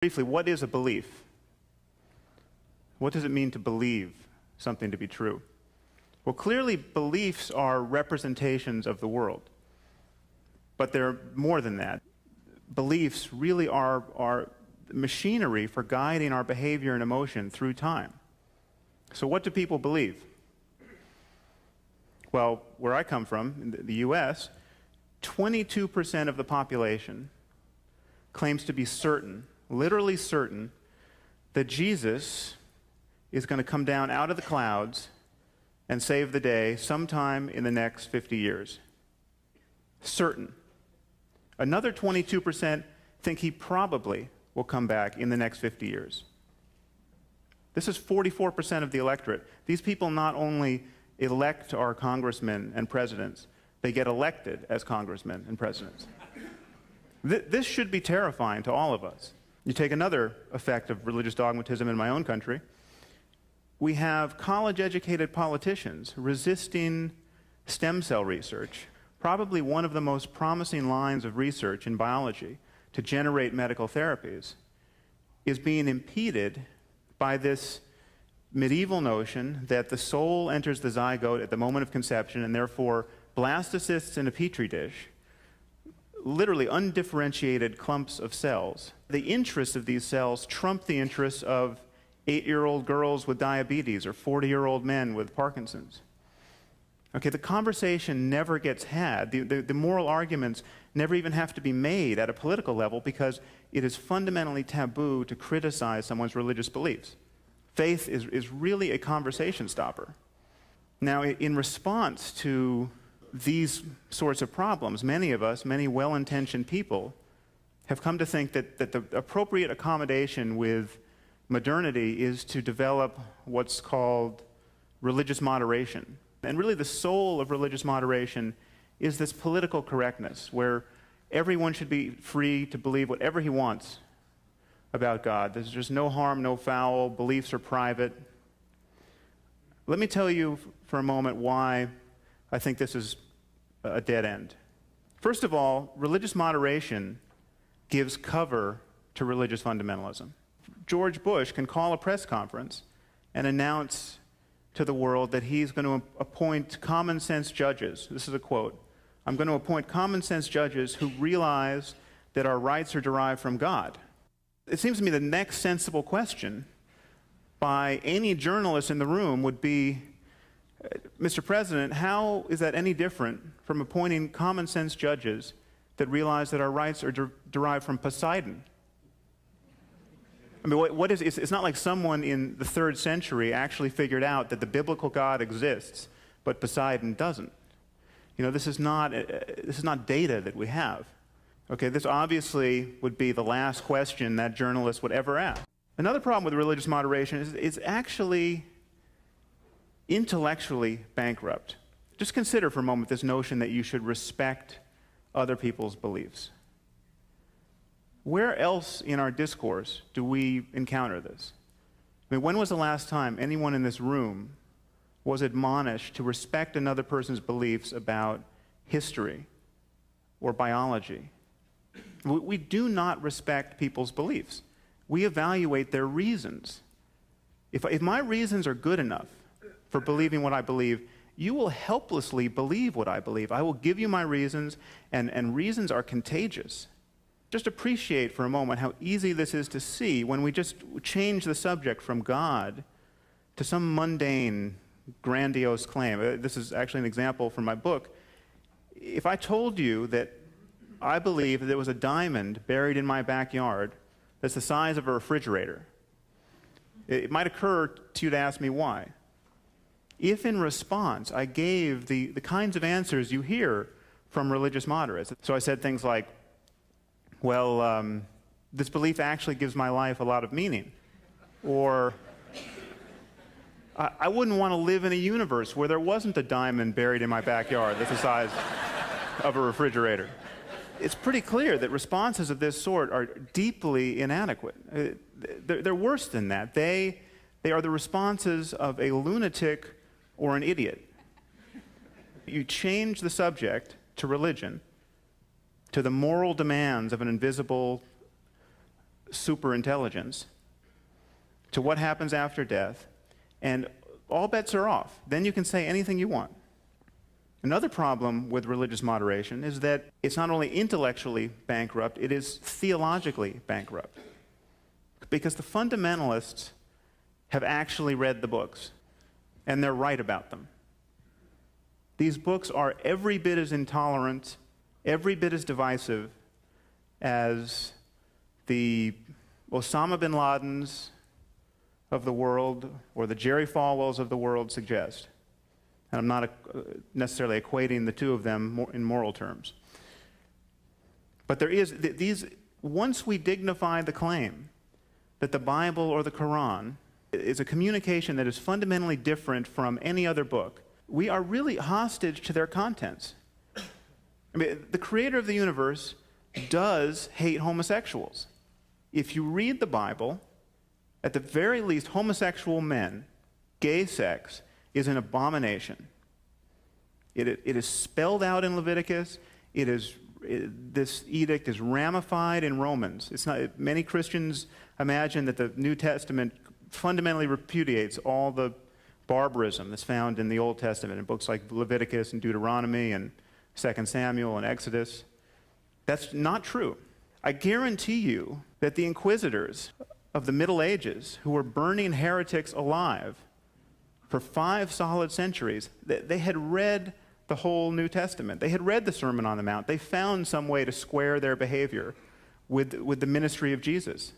Briefly, what is a belief? What does it mean to believe something to be true? Well, clearly, beliefs are representations of the world. But they're more than that. Beliefs really are machinery for guiding our behavior and emotion through time. So what do people believe? Well, where I come from, in the US, 22% of the population claims to be certain, literally certain, that Jesus is going to come down out of the clouds and save the day sometime in the next 50 years. Certain. Another 22% think he probably will come back in the next 50 years. This is 44% of the electorate. These people not only elect our congressmen and presidents, they get elected as congressmen and presidents. This should be terrifying to all of us. You take another effect of religious dogmatism in my own country. We have college-educated politicians resisting stem cell research, probably one of the most promising lines of research in biology to generate medical therapies, is being impeded by this medieval notion that the soul enters the zygote at the moment of conception, and therefore blastocysts in a petri dish, literally undifferentiated clumps of cells. The interests of these cells trump the interests of 8-year-old girls with diabetes or 40-year-old men with Parkinson's. Okay, the conversation never gets had. The moral arguments never even have to be made at a political level because it is fundamentally taboo to criticize someone's religious beliefs. Faith is really a conversation stopper. Now, in response to these sorts of problems, many of us, many well-intentioned people, have come to think that the appropriate accommodation with modernity is to develop what's called religious moderation. And really the soul of religious moderation is this political correctness, where everyone should be free to believe whatever he wants about God. There's just no harm, no foul, beliefs are private. Let me tell you for a moment why I think this is a dead end. First of all, religious moderation gives cover to religious fundamentalism. George Bush can call a press conference and announce to the world that he's going to appoint common sense judges. This is a quote. I'm going to appoint common sense judges who realize that our rights are derived from God. It seems to me the next sensible question by any journalist in the room would be, Mr. President, how is that any different from appointing common sense judges that realize that our rights are derived from Poseidon? I mean, it's not like someone in the 3rd century actually figured out that the biblical God exists, but Poseidon doesn't. You know, this is not data that we have. Okay, this obviously would be the last question that journalist would ever ask. Another problem with religious moderation is it's actually intellectually bankrupt. Just consider for a moment this notion that you should respect other people's beliefs. Where else in our discourse do we encounter this? I mean, when was the last time anyone in this room was admonished to respect another person's beliefs about history or biology? We do not respect people's beliefs. We evaluate their reasons. If my reasons are good enough for believing what I believe, you will helplessly believe what I believe. I will give you my reasons, and reasons are contagious. Just appreciate for a moment how easy this is to see when we just change the subject from God to some mundane, grandiose claim. This is actually an example from my book. If I told you that I believe that there was a diamond buried in my backyard that's the size of a refrigerator, it might occur to you to ask me why. If in response I gave the kinds of answers you hear from religious moderates, so I said things like, well, this belief actually gives my life a lot of meaning. Or, I wouldn't want to live in a universe where there wasn't a diamond buried in my backyard that's the size of a refrigerator. It's pretty clear that responses of this sort are deeply inadequate. They're worse than that. They are the responses of a lunatic or an idiot. You change the subject to religion, to the moral demands of an invisible superintelligence to what happens after death, and all bets are off. Then you can say anything you want. Another problem with religious moderation is that it's not only intellectually bankrupt, it is theologically bankrupt. Because the fundamentalists have actually read the books, and they're right about them. These books are every bit as intolerant, every bit as divisive as the Osama bin Ladens of the world or the Jerry Falwells of the world suggest. And I'm not necessarily equating the two of them in moral terms. But there is once we dignify the claim that the Bible or the Quran is a communication that is fundamentally different from any other book, we are really hostage to their contents. I mean, the creator of the universe does hate homosexuals. If you read the Bible, at the very least, homosexual men, gay sex, is an abomination. It is spelled out in Leviticus. This edict is ramified in Romans. Many Christians imagine that the New Testament fundamentally repudiates all the barbarism that's found in the Old Testament in books like Leviticus and Deuteronomy and 2 Samuel and Exodus. That's not true. I guarantee you that the inquisitors of the Middle Ages, who were burning heretics alive for 5 solid centuries, they had read the whole New Testament. They had read the Sermon on the Mount. They found some way to square their behavior with the ministry of Jesus.